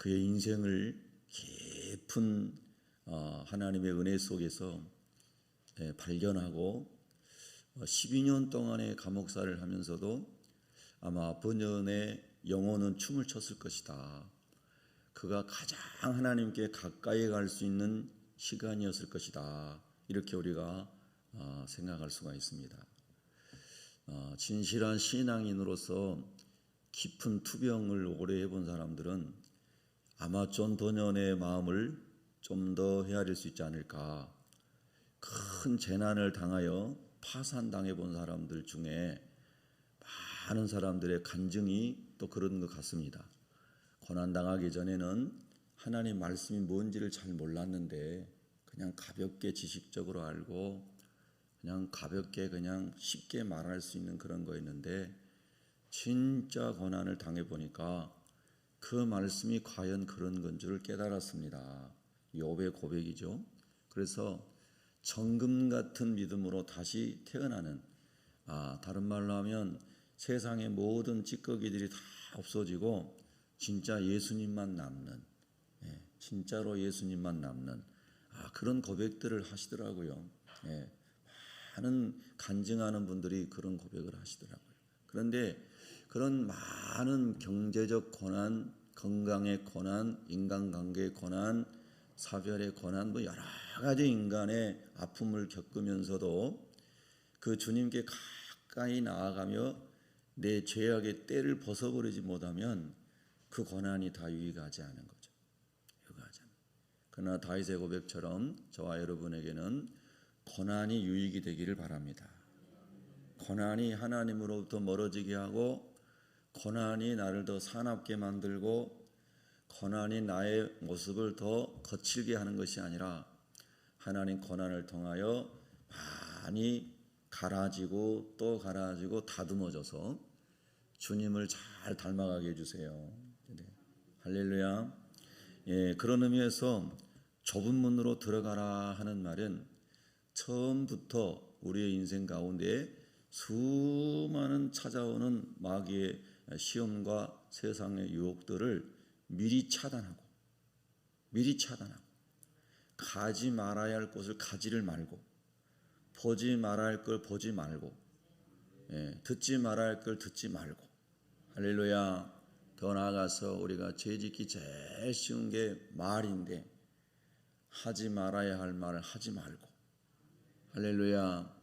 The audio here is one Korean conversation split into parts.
그의 인생을 깊은 하나님의 은혜 속에서 발견하고 12년 동안의 감옥살이를 하면서도 아마 본연의 영혼은 춤을 췄을 것이다. 그가 가장 하나님께 가까이 갈 수 있는 시간이었을 것이다. 이렇게 우리가 생각할 수가 있습니다. 진실한 신앙인으로서 깊은 투병을 오래 해본 사람들은 아마 존 도년의 마음을 좀 더 헤아릴 수 있지 않을까. 큰 재난을 당하여 파산당해 본 사람들 중에 많은 사람들의 간증이 또 그런 것 같습니다. 고난당하기 전에는 하나님 말씀이 뭔지를 잘 몰랐는데 그냥 가볍게 지식적으로 알고 그냥 가볍게 그냥 쉽게 말할 수 있는 그런 거였는데 진짜 고난을 당해 보니까 그 말씀이 과연 그런 건 줄을 깨달았습니다. 욥의 고백이죠. 그래서 정금 같은 믿음으로 다시 태어나는, 다른 말로 하면 세상의 모든 찌꺼기들이 다 없어지고 진짜 예수님만 남는, 진짜로 예수님만 남는 그런 고백들을 하시더라고요. 많은 간증하는 분들이 그런 고백을 하시더라고요. 그런데 그런 많은 경제적 고난, 건강의 고난, 인간관계의 고난, 사별의 고난, 여러 가지 인간의 아픔을 겪으면서도 그 주님께 가까이 나아가며 내 죄악의 때를 벗어버리지 못하면 그 고난이 다 유익하지 않은 거죠. 유익하지 않은. 그러나 다윗의 고백처럼 저와 여러분에게는 고난이 유익이 되기를 바랍니다. 고난이 하나님으로부터 멀어지게 하고 고난이 나를 더 사납게 만들고 고난이 나의 모습을 더 거칠게 하는 것이 아니라 하나님 고난을 통하여 많이 갈아지고 또 갈아지고 다듬어져서 주님을 잘 닮아가게 해주세요. 할렐루야. 그런 의미에서 좁은 문으로 들어가라 하는 말은 처음부터 우리의 인생 가운데 수많은 찾아오는 마귀의 시험과 세상의 유혹들을 미리 차단하고 가지 말아야 할 곳을 가지를 말고 보지 말아야 할 걸 보지 말고 듣지 말아야 할 걸 듣지 말고 할렐루야. 더 나아가서 우리가 죄짓기 제일 쉬운 게 말인데 하지 말아야 할 말을 하지 말고 할렐루야.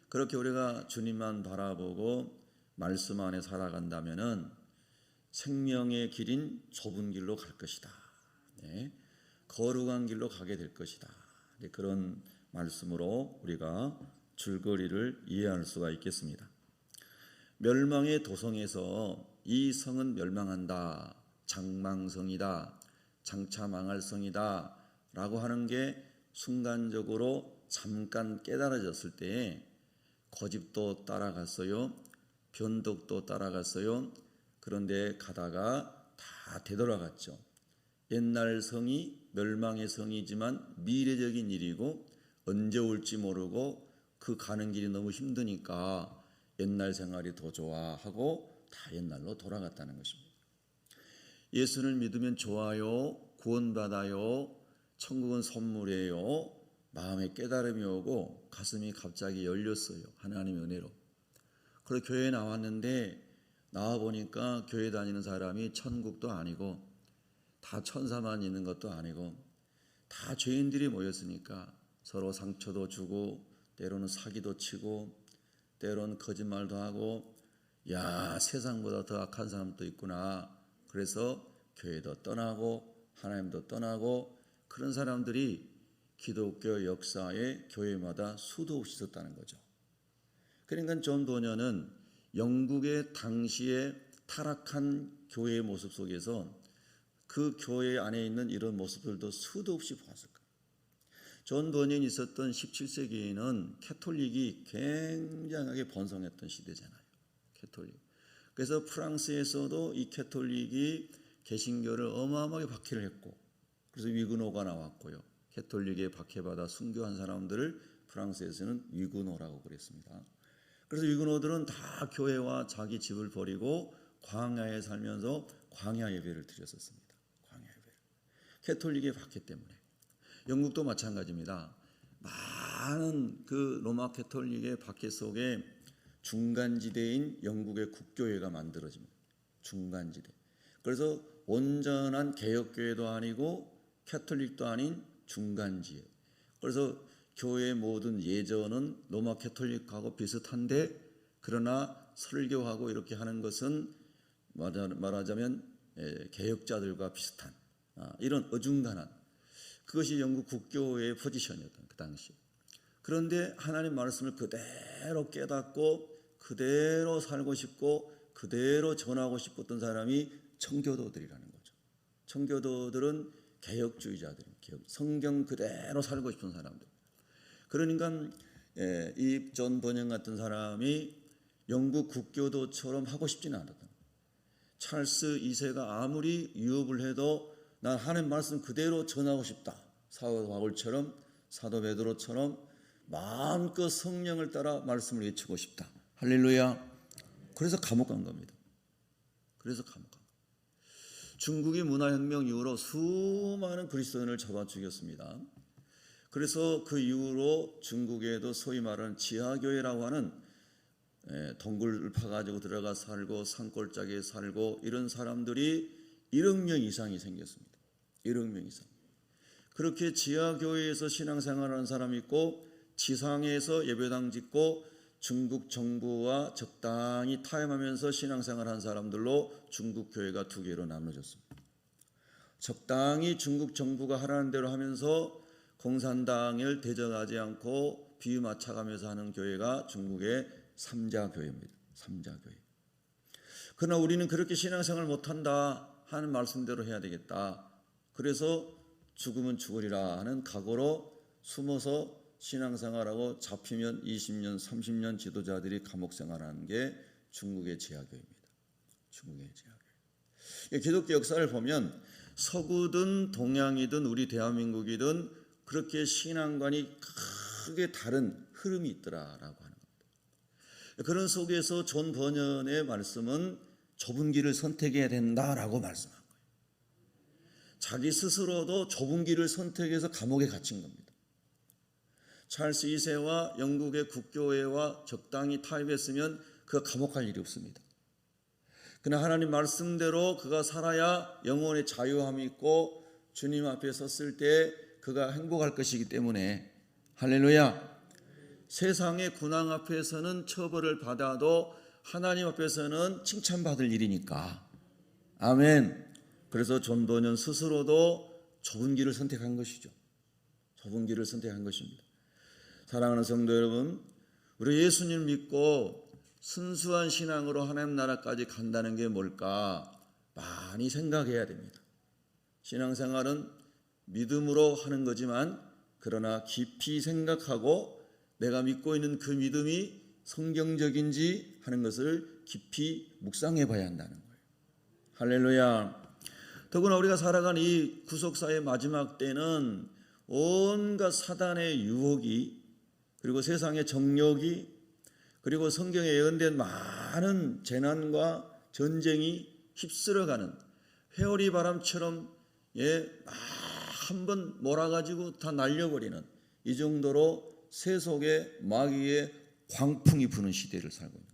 그렇게 우리가 주님만 바라보고 말씀 안에 살아간다면은 생명의 길인 좁은 길로 갈 것이다. 거룩한 길로 가게 될 것이다. 그런 말씀으로 우리가 줄거리를 이해할 수가 있겠습니다. 멸망의 도성에서 이 성은 멸망한다, 장망성이다, 장차 망할 성이다 라고 하는 게 순간적으로 잠깐 깨달아졌을 때에 고집도 따라갔어요. 변덕도 따라갔어요. 그런데 가다가 다 되돌아갔죠. 옛날 성이 멸망의 성이지만 미래적인 일이고 언제 올지 모르고 그 가는 길이 너무 힘드니까 옛날 생활이 더 좋아 하고 다 옛날로 돌아갔다는 것입니다. 예수를 믿으면 좋아요, 구원받아요, 천국은 선물이에요. 마음에 깨달음이 오고 가슴이 갑자기 열렸어요. 하나님의 은혜로. 그래서 교회에 나왔는데 나와보니까 교회 다니는 사람이 천국도 아니고 다 천사만 있는 것도 아니고 다 죄인들이 모였으니까 서로 상처도 주고 때로는 사기도 치고 때로는 거짓말도 하고 세상보다 더 악한 사람도 있구나. 그래서 교회도 떠나고 하나님도 떠나고 그런 사람들이 기독교 역사에 교회마다 수도 없이 있었다는 거죠. 그러니까 존 도년은 영국의 당시의 타락한 교회의 모습 속에서 그 교회 안에 있는 이런 모습들도 수도 없이 보았을 거예요. 존 도년이 있었던 17세기에는 캐톨릭이 굉장하게 번성했던 시대잖아요. 캐톨릭. 그래서 프랑스에서도 이 캐톨릭이 개신교를 어마어마하게 박해를 했고 그래서 위그노가 나왔고요. 캐톨릭에 박해받아 순교한 사람들을 프랑스에서는 위그노라고 그랬습니다. 그래서 위그노들은 다 교회와 자기 집을 버리고 광야에 살면서 광야 예배를 드렸었습니다. 광야 예배. 캐톨릭에 받기 때문에. 영국도 마찬가지입니다. 많은 그 로마 캐톨릭의 박해 속에 중간지대인 영국의 국교회가 만들어집니다. 중간지대. 그래서 온전한 개혁교회도 아니고 캐톨릭도 아닌 중간지대. 그래서 교회의 모든 예전은 로마 캐톨릭하고 비슷한데, 그러나 설교하고 이렇게 하는 것은 말하자면 개혁자들과 비슷한 이런 어중간한, 그것이 영국 국교회의 포지션이었던 그 당시. 그런데 하나님 말씀을 그대로 깨닫고 그대로 살고 싶고 그대로 전하고 싶었던 사람이 청교도들이라는 거죠. 청교도들은 개혁주의자들입니다. 성경 그대로 살고 싶은 사람들. 그러니까 이 존 번영 같은 사람이 영국 국교도처럼 하고 싶지는 않았던 거예요. 찰스 2세가 아무리 유업을 해도 난 하나님 말씀 그대로 전하고 싶다. 사도 바울처럼, 사도 베드로처럼 마음껏 성령을 따라 말씀을 외치고 싶다. 할렐루야. 그래서 감옥 간 겁니다. 그래서 감옥 간 겁니다. 중국이 문화혁명 이후로 수많은 그리스도인을 잡아 죽였습니다. 그래서 그 이후로 중국에도 소위 말하는 지하교회라고 하는 동굴을 파가지고 들어가 살고 산골짜기에 살고 이런 사람들이 1억 명 이상이 생겼습니다. 1억 명 이상. 그렇게 지하교회에서 신앙생활하는 사람이 있고 지상에서 예배당 짓고 중국 정부와 적당히 타협하면서 신앙생활하는 사람들로 중국 교회가 두 개로 나눠졌습니다. 적당히 중국 정부가 하라는 대로 하면서 공산당을 대적하지 않고 비유 맞춰가면서 하는 교회가 중국의 삼자교회입니다. 삼자교회. 그러나 우리는 그렇게 신앙생활 못한다 하는 말씀대로 해야 되겠다. 그래서 죽으면 죽으리라 하는 각오로 숨어서 신앙생활하고 잡히면 20년, 30년 지도자들이 감옥생활하는 게 중국의 지하교회입니다. 중국의 지하교회. 기독교 역사를 보면 서구든 동양이든 우리 대한민국이든 그렇게 신앙관이 크게 다른 흐름이 있더라라고 하는 겁니다. 그런 속에서 존 버년의 말씀은 좁은 길을 선택해야 된다라고 말씀한 거예요. 자기 스스로도 좁은 길을 선택해서 감옥에 갇힌 겁니다. 찰스 2세와 영국의 국교회와 적당히 타협했으면 그가 감옥 갈 일이 없습니다. 그러나 하나님 말씀대로 그가 살아야 영혼의 자유함이 있고 주님 앞에 섰을 때 그가 행복할 것이기 때문에 할렐루야. 세상의 군왕 앞에서는 처벌을 받아도 하나님 앞에서는 칭찬받을 일이니까. 아멘. 그래서 존 버년 스스로도 좁은 길을 선택한 것이죠. 좁은 길을 선택한 것입니다. 사랑하는 성도 여러분, 우리 예수님 믿고 순수한 신앙으로 하나님 나라까지 간다는 게 뭘까 많이 생각해야 됩니다. 신앙생활은 믿음으로 하는 거지만 그러나 깊이 생각하고 내가 믿고 있는 그 믿음이 성경적인지 하는 것을 깊이 묵상해 봐야 한다는 거예요. 할렐루야. 더구나 우리가 살아가는 이 구속사의 마지막 때는 온갖 사단의 유혹이 그리고 세상의 정욕이 그리고 성경에 예언된 많은 재난과 전쟁이 휩쓸어가는 회오리 바람처럼 한번 몰아가지고 다 날려버리는 이 정도로 세속의 마귀의 광풍이 부는 시대를 살고 있는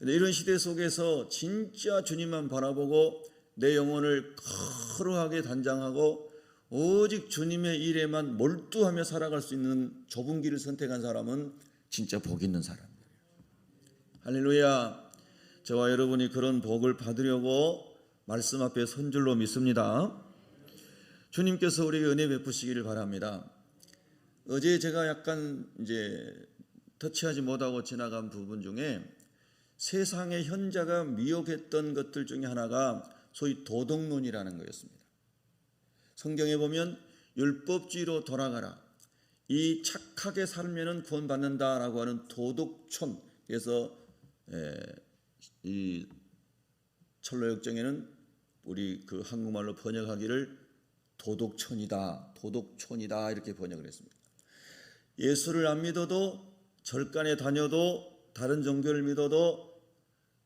거예요. 이런 시대 속에서 진짜 주님만 바라보고 내 영혼을 거룩하게 단장하고 오직 주님의 일에만 몰두하며 살아갈 수 있는 좁은 길을 선택한 사람은 진짜 복 있는 사람이에요. 할렐루야. 저와 여러분이 그런 복을 받으려고 말씀 앞에 선 줄로 믿습니다. 주님께서 우리에게 은혜 베푸시기를 바랍니다. 어제 제가 약간 터치하지 못하고 지나간 부분 중에 세상의 현자가 미혹했던 것들 중에 하나가 소위 도덕론이라는 거였습니다. 성경에 보면 율법주의로 돌아가라. 이 착하게 살면은 구원받는다라고 하는 도덕촌. 그래서 이 철로역정에는 우리 그 한국말로 번역하기를 도덕촌이다, 도덕촌이다 이렇게 번역을 했습니다. 예수를 안 믿어도 절간에 다녀도 다른 종교를 믿어도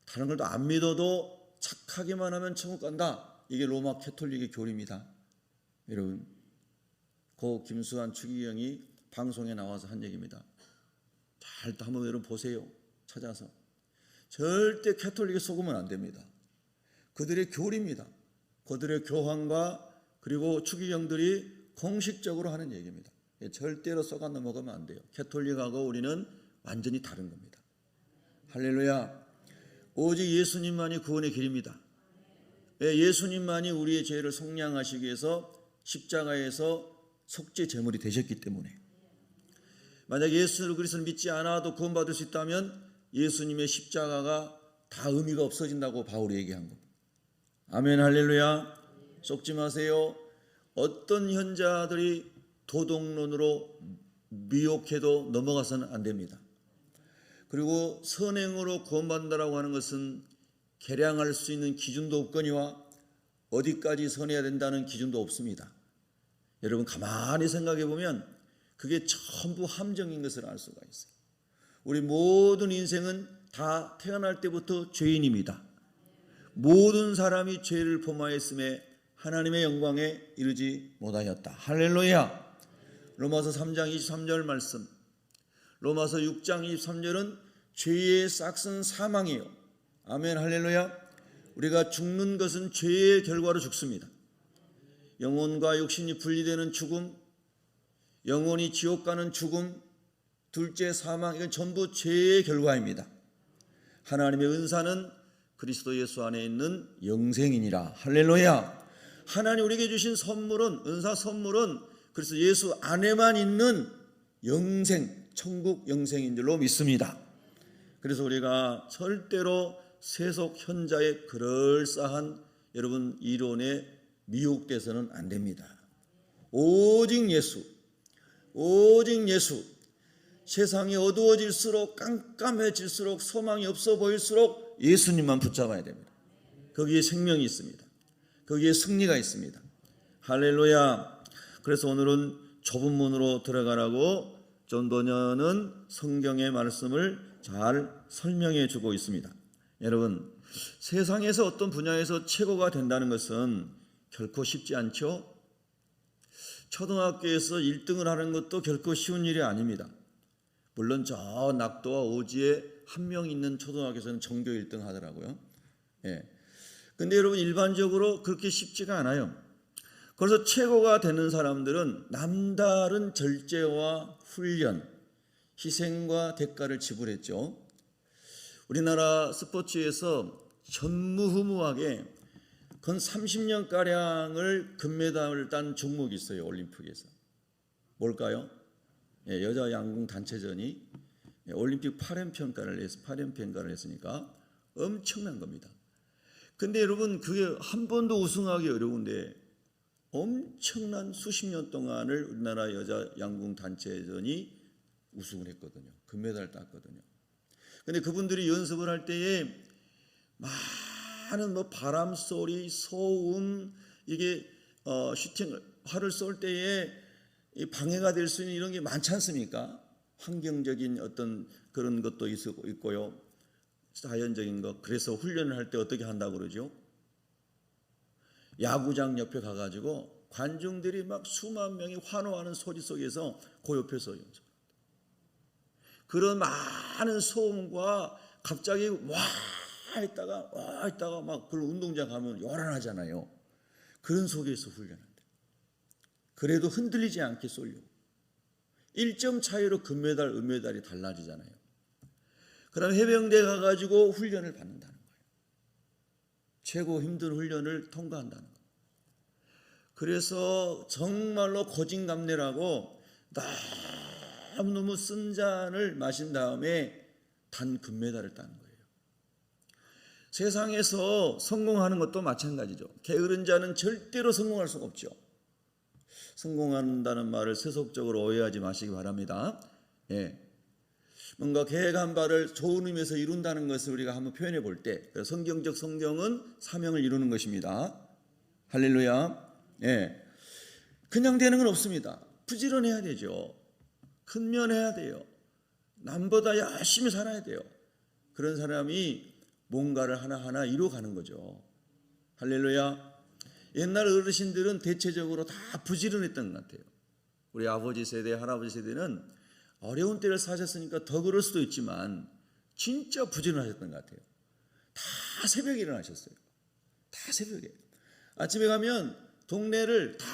다른 걸 안 믿어도 착하게만 하면 천국 간다. 이게 로마 캐톨릭의 교리입니다. 여러분, 고 김수환 추기경이 방송에 나와서 한 얘기입니다. 잘 한번 여러분 보세요. 찾아서. 절대 캐톨릭에 속으면 안 됩니다. 그들의 교리입니다. 그들의 교황과 그리고 추기경들이 공식적으로 하는 얘기입니다. 절대로 쏘가 넘어가면 안 돼요. 캐톨릭하고 우리는 완전히 다른 겁니다. 할렐루야. 오직 예수님만이 구원의 길입니다. 예수님만이 우리의 죄를 속량하시기 위해서 십자가에서 속죄 제물이 되셨기 때문에, 만약 예수 그리스도를 믿지 않아도 구원받을 수 있다면 예수님의 십자가가 다 의미가 없어진다고 바울이 얘기한 겁니다. 아멘. 할렐루야. 속지 마세요. 어떤 현자들이 도덕론으로 미혹해도 넘어가서는 안 됩니다. 그리고 선행으로 구원받는다라고 하는 것은 계량할 수 있는 기준도 없거니와 어디까지 선해야 된다는 기준도 없습니다. 여러분 가만히 생각해 보면 그게 전부 함정인 것을 알 수가 있어요. 우리 모든 인생은 다 태어날 때부터 죄인입니다. 모든 사람이 죄를 범하였음에 하나님의 영광에 이르지 못하였다. 할렐루야. 로마서 3장 23절 말씀, 로마서 6장 23절은 죄의 싹은 사망이에요. 아멘. 할렐루야. 우리가 죽는 것은 죄의 결과로 죽습니다. 영혼과 육신이 분리되는 죽음, 영혼이 지옥 가는 죽음, 둘째 사망, 이건 전부 죄의 결과입니다. 하나님의 은사는 그리스도 예수 안에 있는 영생이니라. 할렐루야. 하나님 우리에게 주신 선물은, 은사 선물은 그리스도 예수 안에만 있는 영생, 천국 영생인 줄로 믿습니다. 그래서 우리가 절대로 세속 현자의 그럴싸한 여러분 이론에 미혹돼서는 안 됩니다. 오직 예수, 오직 예수. 세상이 어두워질수록, 깜깜해질수록, 소망이 없어 보일수록 예수님만 붙잡아야 됩니다. 거기에 생명이 있습니다. 거기에 승리가 있습니다. 할렐루야. 그래서 오늘은 좁은 문으로 들어가라고 존 버년은 성경의 말씀을 잘 설명해 주고 있습니다. 여러분, 세상에서 어떤 분야에서 최고가 된다는 것은 결코 쉽지 않죠. 초등학교에서 1등을 하는 것도 결코 쉬운 일이 아닙니다. 물론 저 낙도와 오지에 한 명 있는 초등학교에서는 전교 1등 하더라고요. 근데 여러분 일반적으로 그렇게 쉽지가 않아요. 그래서 최고가 되는 사람들은 남다른 절제와 훈련, 희생과 대가를 지불했죠. 우리나라 스포츠에서 전무후무하게 건 30년가량을 금메달을 딴 종목이 있어요. 올림픽에서. 뭘까요? 여자 양궁 단체전이 올림픽 8연패인가를 했으니까 엄청난 겁니다. 근데 여러분 그게 한 번도 우승하기 어려운데 엄청난 수십 년 동안을 우리나라 여자 양궁 단체전이 우승을 했거든요. 금메달을 땄거든요. 근데 그분들이 연습을 할 때에 많은 바람 소리, 소음, 이게 슈팅 활을 쏠 때에 방해가 될 수 있는 이런 게 많지 않습니까? 환경적인 어떤 그런 것도 있고요. 자연적인 것. 그래서 훈련을 할 때 어떻게 한다고 그러죠? 야구장 옆에 가가지고 관중들이 막 수만 명이 환호하는 소리 속에서 그 옆에서 연습. 그런 많은 소음과 갑자기 와 있다가 막 그런 운동장 가면 요란하잖아요. 그런 속에서 훈련한다. 그래도 흔들리지 않게 쏠려고. 1점 차이로 금메달, 은메달이 달라지잖아요. 그다음 해병대 가가지고 훈련을 받는다는 거예요. 최고 힘든 훈련을 통과한다는 거예요. 그래서 정말로 고진감래라고 너무 쓴 잔을 마신 다음에 단 금메달을 따는 거예요. 세상에서 성공하는 것도 마찬가지죠. 게으른 자는 절대로 성공할 수가 없죠. 성공한다는 말을 세속적으로 오해하지 마시기 바랍니다. 뭔가 계획한 바를 좋은 의미에서 이룬다는 것을 우리가 한번 표현해 볼 때 성경적 성경은 사명을 이루는 것입니다. 할렐루야. 그냥 되는 건 없습니다. 부지런해야 되죠. 근면해야 돼요. 남보다 열심히 살아야 돼요. 그런 사람이 뭔가를 하나하나 이루어가는 거죠. 할렐루야. 옛날 어르신들은 대체적으로 다 부지런했던 것 같아요. 우리 아버지 세대, 할아버지 세대는 어려운 때를 사셨으니까 더 그럴 수도 있지만 진짜 부지런하셨던 것 같아요. 다 새벽에 일어나셨어요. 다 새벽에. 아침에 가면 동네를 다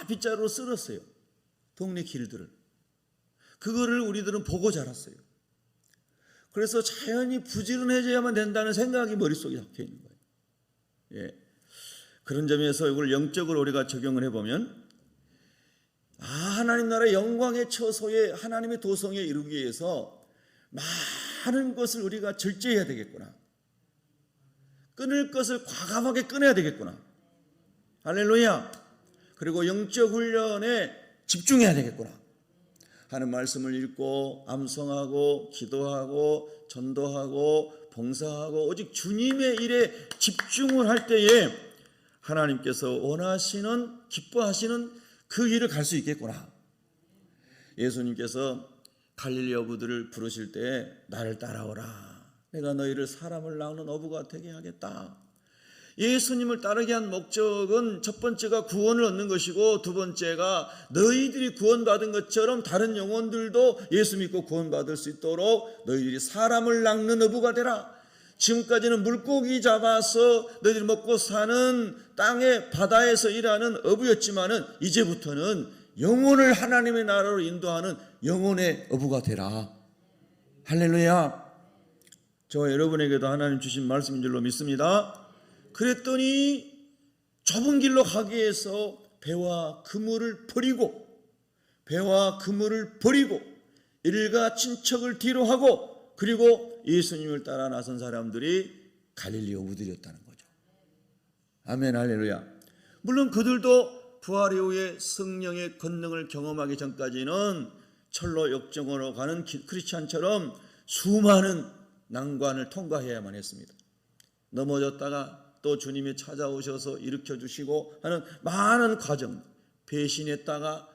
빗자루로 쓸었어요. 동네 길들을. 그거를 우리들은 보고 자랐어요. 그래서 자연히 부지런해져야만 된다는 생각이 머릿속에 박혀 있는 거예요. 예. 그런 점에서 이걸 영적으로 우리가 적용을 해보면, 하나님 나라의 영광의 처소에 하나님의 도성에 이루기 위해서 많은 것을 우리가 절제해야 되겠구나. 끊을 것을 과감하게 끊어야 되겠구나. 할렐루야. 그리고 영적 훈련에 집중해야 되겠구나 하는 말씀을 읽고 암송하고 기도하고 전도하고 봉사하고 오직 주님의 일에 집중을 할 때에 하나님께서 원하시는, 기뻐하시는 그 길을 갈 수 있겠구나. 예수님께서 갈릴리 어부들을 부르실 때 나를 따라오라. 내가 너희를 사람을 낳는 어부가 되게 하겠다. 예수님을 따르게 한 목적은 첫 번째가 구원을 얻는 것이고, 두 번째가 너희들이 구원받은 것처럼 다른 영혼들도 예수 믿고 구원받을 수 있도록 너희들이 사람을 낚는 어부가 되라. 지금까지는 물고기 잡아서 너희들이 먹고 사는 땅의 바다에서 일하는 어부였지만은 이제부터는 영혼을 하나님의 나라로 인도하는 영혼의 어부가 되라. 할렐루야. 저와 여러분에게도 하나님 주신 말씀인 줄로 믿습니다. 그랬더니 좁은 길로 가기 위해서 배와 그물을 버리고 일가 친척을 뒤로 하고 그리고 예수님을 따라 나선 사람들이 갈릴리 어부들이었다는 거죠. 아멘, 할렐루야. 물론 그들도 부활 이후에 성령의 권능을 경험하기 전까지는 철로 역정으로 가는 크리스찬처럼 수많은 난관을 통과해야만 했습니다. 넘어졌다가 또 주님이 찾아오셔서 일으켜 주시고 하는 많은 과정, 배신했다가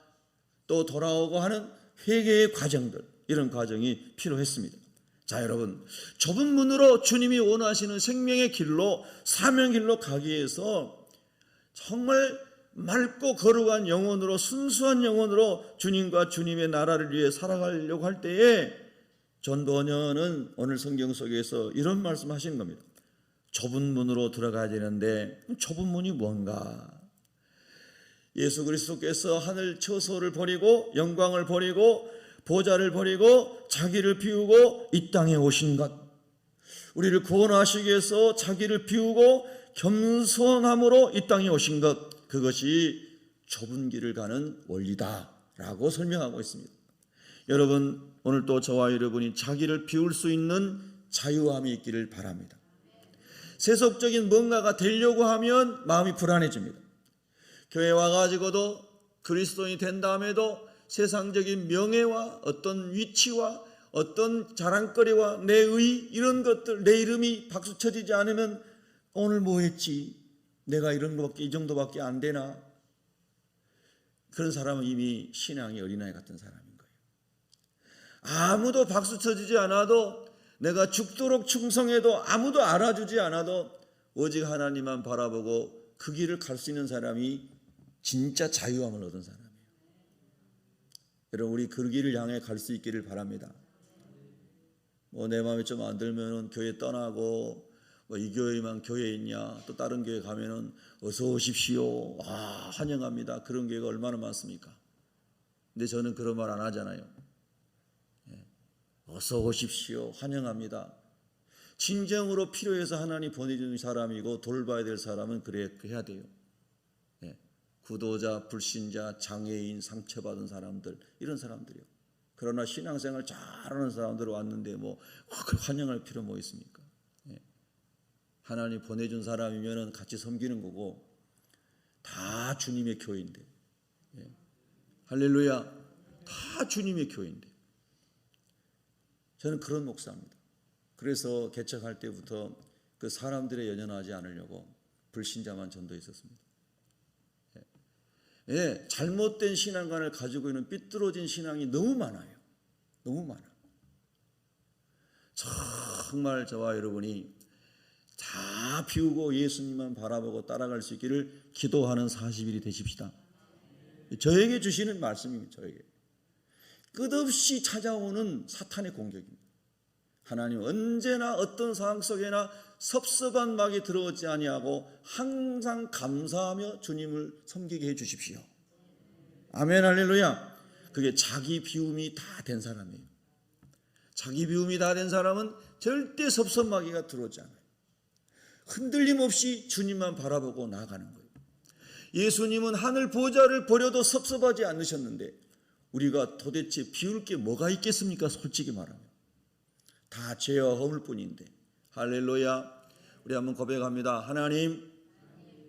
또 돌아오고 하는 회개의 과정들, 이런 과정이 필요했습니다. 자, 여러분, 좁은 문으로 주님이 원하시는 생명의 길로, 사명 길로 가기 위해서 정말 맑고 거룩한 영혼으로, 순수한 영혼으로 주님과 주님의 나라를 위해 살아가려고 할 때에 존 버녀는 오늘 성경 속에서 이런 말씀 하시는 겁니다. 좁은 문으로 들어가야 되는데 좁은 문이 뭔가? 예수 그리스도께서 하늘 처소를 버리고 영광을 버리고 보좌를 버리고 자기를 비우고 이 땅에 오신 것, 우리를 구원하시기 위해서 자기를 비우고 겸손함으로 이 땅에 오신 것, 그것이 좁은 길을 가는 원리다라고 설명하고 있습니다. 여러분, 오늘 또 저와 여러분이 자기를 비울 수 있는 자유함이 있기를 바랍니다. 세속적인 뭔가가 되려고 하면 마음이 불안해집니다. 교회 와가지고도 그리스도인이 된 다음에도 세상적인 명예와 어떤 위치와 어떤 자랑거리와 내 의, 이런 것들, 내 이름이 박수 쳐지지 않으면 오늘 뭐 했지? 내가 이런 거밖에, 이 정도밖에 안 되나? 그런 사람은 이미 신앙이 어린아이 같은 사람인 거예요. 아무도 박수 쳐주지 않아도, 내가 죽도록 충성해도 아무도 알아주지 않아도 오직 하나님만 바라보고 그 길을 갈 수 있는 사람이 진짜 자유함을 얻은 사람이에요. 여러분, 우리 그 길을 향해 갈 수 있기를 바랍니다. 내 마음에 좀 안 들면은 교회 떠나고, 이 교회만 교회에 있냐, 또 다른 교회 가면은 어서 오십시오, 환영합니다, 그런 교회가 얼마나 많습니까? 근데 저는 그런 말 안 하잖아요. 어서 오십시오, 환영합니다. 진정으로 필요해서 하나님 보내주는 사람이고 돌봐야 될 사람은 그래 해야 돼요. 구도자, 불신자, 장애인, 상처받은 사람들, 이런 사람들이요. 그러나 신앙생활 잘하는 사람들 왔는데 환영할 필요 뭐 있습니까? 하나님 보내준 사람이면 같이 섬기는 거고, 다 주님의 교회인데, 할렐루야, 다 주님의 교회인데. 저는 그런 목사입니다. 그래서 개척할 때부터 그 사람들에 연연하지 않으려고 불신자만 전도했었습니다. 잘못된 신앙관을 가지고 있는 삐뚤어진 신앙이 너무 많아요. 너무 많아. 정말 저와 여러분이 잘 다 비우고 예수님만 바라보고 따라갈 수 있기를 기도하는 40일이 되십시다. 저에게 주시는 말씀입니다. 저에게 끝없이 찾아오는 사탄의 공격입니다. 하나님 언제나 어떤 상황 속에나 섭섭한 막이 들어오지 아니하고 항상 감사하며 주님을 섬기게 해 주십시오. 아멘 할렐루야. 그게 자기 비움이 다 된 사람이에요. 자기 비움이 다 된 사람은 절대 섭섭마귀가 들어오지 않아요. 흔들림 없이 주님만 바라보고 나아가는 거예요. 예수님은 하늘 보좌를 버려도 섭섭하지 않으셨는데 우리가 도대체 비울 게 뭐가 있겠습니까? 솔직히 말하면 다 죄와 허물 뿐인데. 할렐루야. 우리 한번 고백합니다. 하나님,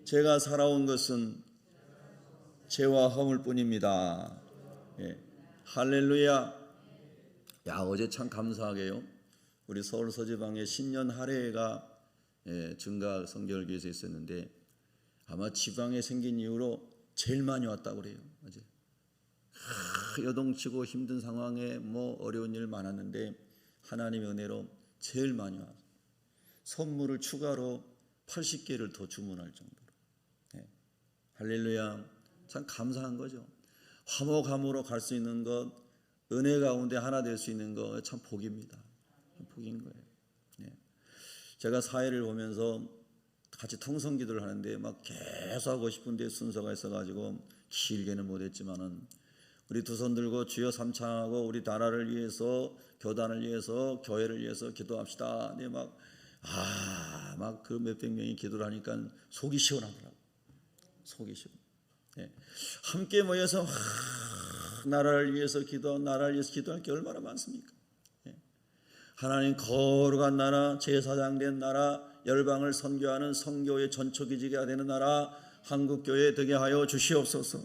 제가 살아온 것은 죄와 허물 뿐입니다. 예. 할렐루야. 야, 어제 참 감사하게요. 우리 서울 서지방에 신년 할애가 증가 성결교회에서 있었는데 아마 지방에 생긴 이후로 제일 많이 왔다고 그래요. 어제 여동치고 힘든 상황에 뭐 어려운 일 많았는데 하나님의 은혜로 제일 많이 와서 선물을 추가로 80개를 더 주문할 정도로. 할렐루야. 참 감사한 거죠. 화목함으로 갈 수 있는 것, 은혜 가운데 하나 될 수 있는 것 참 복입니다. 복인 거예요. 제가 사회를 보면서 같이 통성기도를 하는데 막 계속 하고 싶은데 순서가 있어가지고 길게는 못했지만은 우리 두 손 들고 주여 삼창하고 우리 나라를 위해서, 교단을 위해서, 교회를 위해서 기도합시다. 네, 막 그 몇백 명이 기도를 하니까 속이 시원하더라고. 속이 시원. 함께 모여서 나라를 위해서 나라를 위해서 기도할 게 얼마나 많습니까? 하나님 거룩한 나라, 제사장된 나라, 열방을 선교하는 선교의 전초기지가 되는 나라 한국교회 되게 하여 주시옵소서.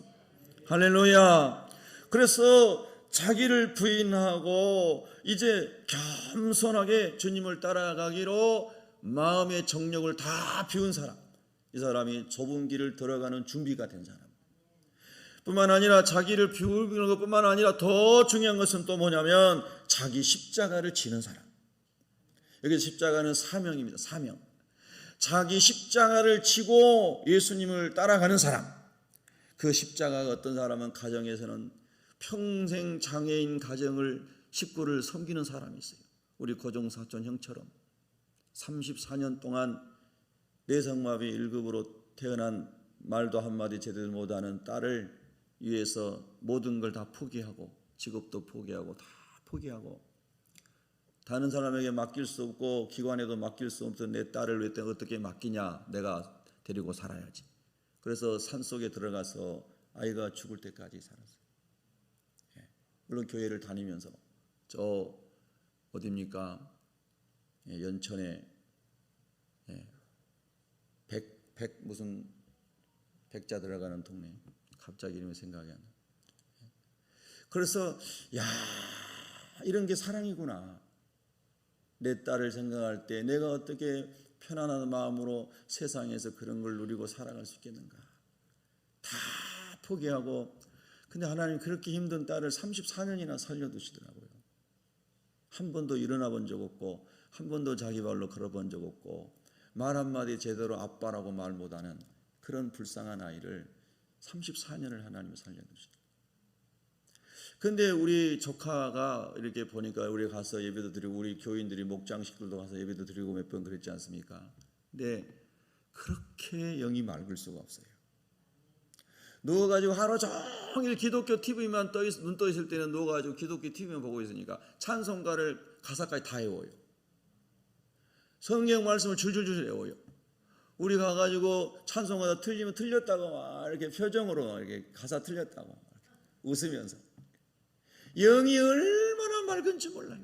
할렐루야. 그래서 자기를 부인하고 이제 겸손하게 주님을 따라가기로 마음의 정력을 다 비운 사람, 이 사람이 좁은 길을 들어가는 준비가 된 사람 뿐만 아니라 자기를 비우는 것뿐만 아니라 더 중요한 것은 또 뭐냐면 자기 십자가를 지는 사람. 여기 십자가는 사명입니다. 사명. 자기 십자가를 지고 예수님을 따라가는 사람. 그 십자가가 어떤 사람은 가정에서는 평생 장애인 가정을 식구를 섬기는 사람이 있어요. 우리 고종사촌 형처럼 34년 동안 뇌성마비 1급으로 태어난 말도 한마디 제대로 못하는 딸을 위해서 모든 걸 다 포기하고 직업도 포기하고 다 포기하고 다른 사람에게 맡길 수 없고 기관에도 맡길 수 없던 내 딸을 왜 어떻게 맡기냐, 내가 데리고 살아야지. 그래서 산속에 들어가서 아이가 죽을 때까지 살았어요. 물론 교회를 다니면서 저 어디입니까? 연천에 무슨 백자 들어가는 동네, 갑자기 이름이 생각이 안 나. 그래서 야, 이런 게 사랑이구나. 내 딸을 생각할 때 내가 어떻게 편안한 마음으로 세상에서 그런 걸 누리고 살아갈 수 있겠는가. 다 포기하고, 근데 하나님 그렇게 힘든 딸을 34년이나 살려두시더라고요. 한 번도 일어나 본 적 없고 한 번도 자기 발로 걸어본 적 없고 말 한마디 제대로 아빠라고 말 못하는 그런 불쌍한 아이를 34년을 하나님이 살려두시더라고요. 근데 우리 조카가 이렇게 보니까 우리 가서 예배도 드리고 우리 교인들이 목장식들도 가서 예배도 드리고 몇 번 그랬지 않습니까? 근데 그렇게 영이 맑을 수가 없어요. 누워가지고 하루 종일 기독교 TV만 눈 떠 있을 때는 누워가지고 기독교 TV만 보고 있으니까 찬송가를 가사까지 다 외워요. 성경 말씀을 줄줄줄 외워요. 우리 가가지고 찬송가가 틀리면 틀렸다고 막 이렇게 표정으로 이렇게 가사 틀렸다고 막 웃으면서 영이 얼마나 맑은지 몰라요.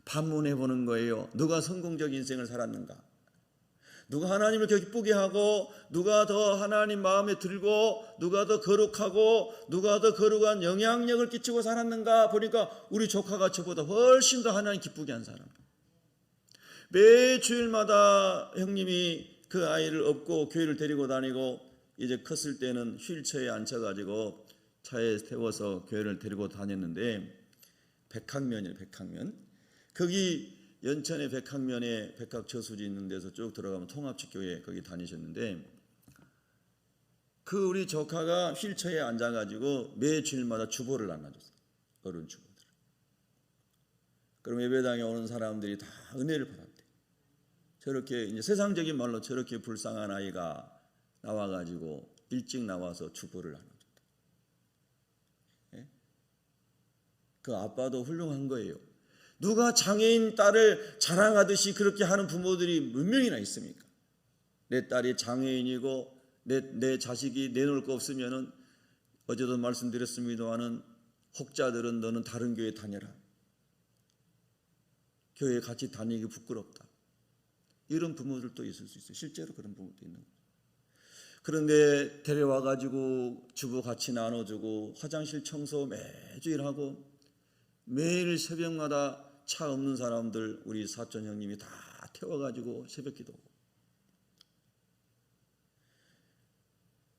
반문해 보는 거예요. 누가 성공적인 인생을 살았는가? 누가 하나님을 기쁘게 하고 누가 더 하나님 마음에 들고 누가 더 거룩하고 누가 더 거룩한 영향력을 끼치고 살았는가 보니까 우리 조카가 저보다 훨씬 더 하나님 기쁘게 한 사람. 매 주일마다 형님이 그 아이를 업고 교회를 데리고 다니고 이제 컸을 때는 휠체어에 앉혀가지고 차에 태워서 교회를 데리고 다녔는데 백학면이에요. 백학면. 거기 연천의 백학면에 백학저수지 있는 데서 쭉 들어가면 통합직교회 거기 다니셨는데 그 우리 조카가 휠체어에 앉아가지고 매 주일마다 주보를 나눠줬어요. 어른 주보들. 그럼 예배당에 오는 사람들이 다 은혜를 받았대. 저렇게 이제 세상적인 말로 저렇게 불쌍한 아이가 나와가지고 일찍 나와서 주보를 나눠줬다. 예? 그 아빠도 훌륭한 거예요. 누가 장애인 딸을 자랑하듯이 그렇게 하는 부모들이 몇 명이나 있습니까? 내 딸이 장애인이고 내 자식이 내놓을 거 없으면은 어제도 말씀드렸습니다마는 혹자들은 너는 다른 교회 다녀라. 교회 같이 다니기 부끄럽다. 이런 부모들도 있을 수 있어요. 실제로 그런 부모도 있는 거예요. 그런데 데려와가지고 주부 같이 나눠주고 화장실 청소 매주일 하고 매일 새벽마다 차 없는 사람들 우리 사촌 형님이 다 태워가지고 새벽 기도하고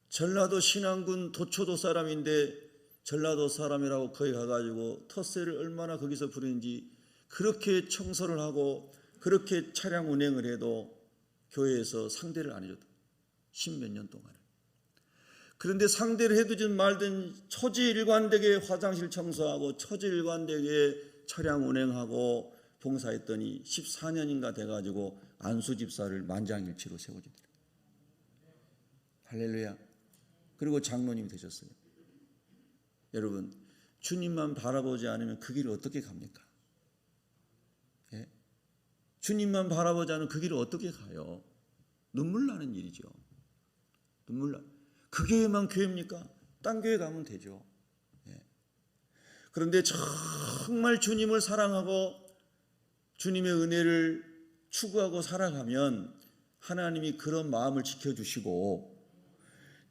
전라도 신안군 도초도 사람인데 전라도 사람이라고 거기 가가지고 텃세를 얼마나 거기서 부리는지 그렇게 청소를 하고 그렇게 차량 운행을 해도 교회에서 상대를 안 해줬다. 10몇 년 동안에. 그런데 상대를 해두든 말든 초지일관되게 화장실 청소하고 초지일관되게 차량 운행하고 봉사했더니 14년인가 돼가지고 안수 집사를 만장일치로 세워주더라. 할렐루야. 그리고 장로님이 되셨어요. 여러분 주님만 바라보지 않으면 그 길을 어떻게 갑니까? 예? 주님만 바라보지 않으면 그 길을 어떻게 가요? 눈물 나는 일이죠. 눈물 나. 그 교회만 교회입니까? 딴 교회 가면 되죠. 예. 그런데 정말 주님을 사랑하고 주님의 은혜를 추구하고 살아가면 하나님이 그런 마음을 지켜주시고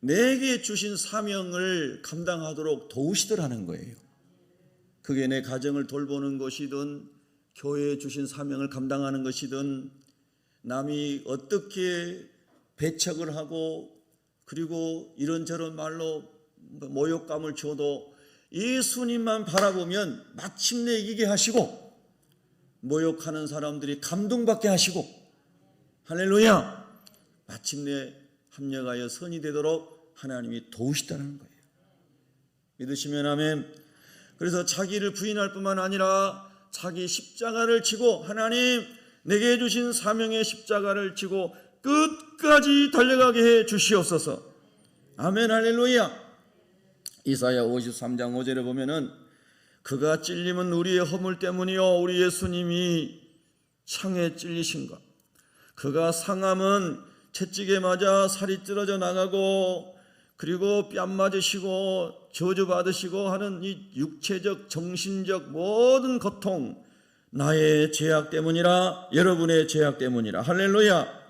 내게 주신 사명을 감당하도록 도우시더라는 거예요. 그게 내 가정을 돌보는 것이든 교회에 주신 사명을 감당하는 것이든 남이 어떻게 배척을 하고 그리고 이런저런 말로 모욕감을 줘도 예수님만 바라보면 마침내 이기게 하시고 모욕하는 사람들이 감동받게 하시고 할렐루야 마침내 합력하여 선이 되도록 하나님이 도우시다는 거예요. 믿으시면 아멘. 그래서 자기를 부인할 뿐만 아니라 자기 십자가를 지고 하나님 내게 주신 사명의 십자가를 지고 끝까지 달려가게 해 주시옵소서. 아멘 할렐루야. 이사야 53장 5절에 보면은 그가 찔림은 우리의 허물 때문이요 우리 예수님이 창에 찔리신가. 그가 상함은 채찍에 맞아 살이 찌러져 나가고 그리고 뺨 맞으시고 저주받으시고 하는 이 육체적 정신적 모든 고통 나의 죄악 때문이라 여러분의 죄악 때문이라 할렐루야.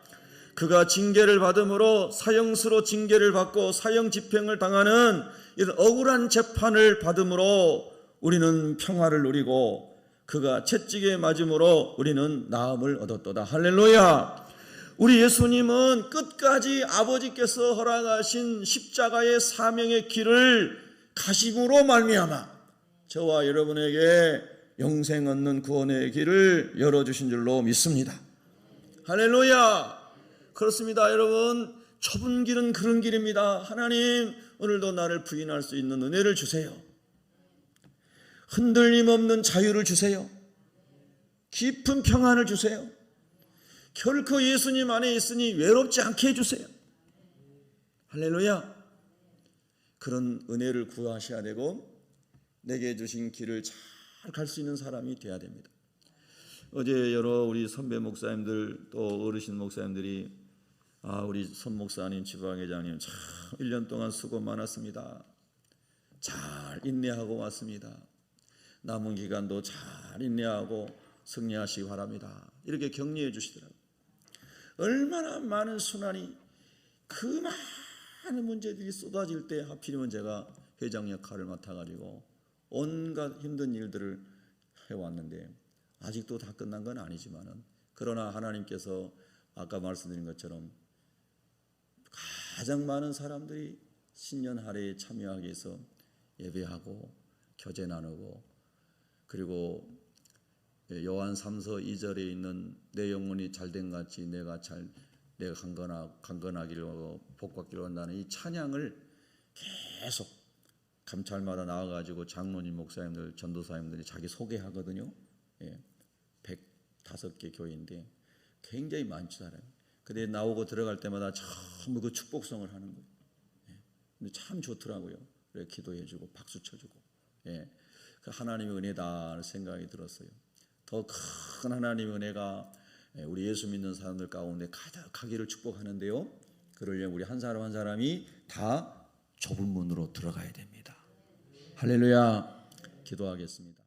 그가 징계를 받음으로 사형수로 징계를 받고 사형 집행을 당하는 이런 억울한 재판을 받음으로 우리는 평화를 누리고 그가 채찍에 맞음으로 우리는 나음을 얻었도다. 할렐루야. 우리 예수님은 끝까지 아버지께서 허락하신 십자가의 사명의 길을 가심으로 말미암아 저와 여러분에게 영생 얻는 구원의 길을 열어주신 줄로 믿습니다. 할렐루야. 그렇습니다. 여러분 좁은 길은 그런 길입니다. 하나님 오늘도 나를 부인할 수 있는 은혜를 주세요. 흔들림 없는 자유를 주세요. 깊은 평안을 주세요. 결코 예수님 안에 있으니 외롭지 않게 해주세요. 할렐루야. 그런 은혜를 구하셔야 되고 내게 주신 길을 잘 갈 수 있는 사람이 되어야 됩니다. 어제 여러 우리 선배 목사님들 또 어르신 목사님들이 우리 손 목사님 지부회장님 참 1년 동안 수고 많았습니다. 잘 인내하고 왔습니다. 남은 기간도 잘 인내하고 승리하시기 바랍니다. 이렇게 격려해 주시더라고요. 얼마나 많은 순환이 그 많은 문제들이 쏟아질 때 하필이면 제가 회장 역할을 맡아가지고 온갖 힘든 일들을 해왔는데 아직도 다 끝난 건 아니지만은 그러나 하나님께서 아까 말씀드린 것처럼 가장 많은 사람들이 신년 할애에 참여하기 위해서 예배하고 교제 나누고 그리고 요한 3서 2절에 있는 내 영혼이 잘된 같이 내가 강건하기를 복받기를 원하는 이 찬양을 계속 감찰마다 나와가지고 장로님, 목사님들, 전도사님들이 자기 소개하거든요. 105개 교회인데 굉장히 많죠, 사람이. 근데 나오고 들어갈 때마다 전부 그 축복성을 하는 거예요. 근데 참 좋더라고요. 그래 기도해주고 박수 쳐주고, 그 하나님의 은혜다 생각이 들었어요. 더 큰 하나님의 은혜가 우리 예수 믿는 사람들 가운데 가득하기를 축복하는데요. 그러려면 우리 한 사람 한 사람이 다 좁은 문으로 들어가야 됩니다. 할렐루야. 기도하겠습니다.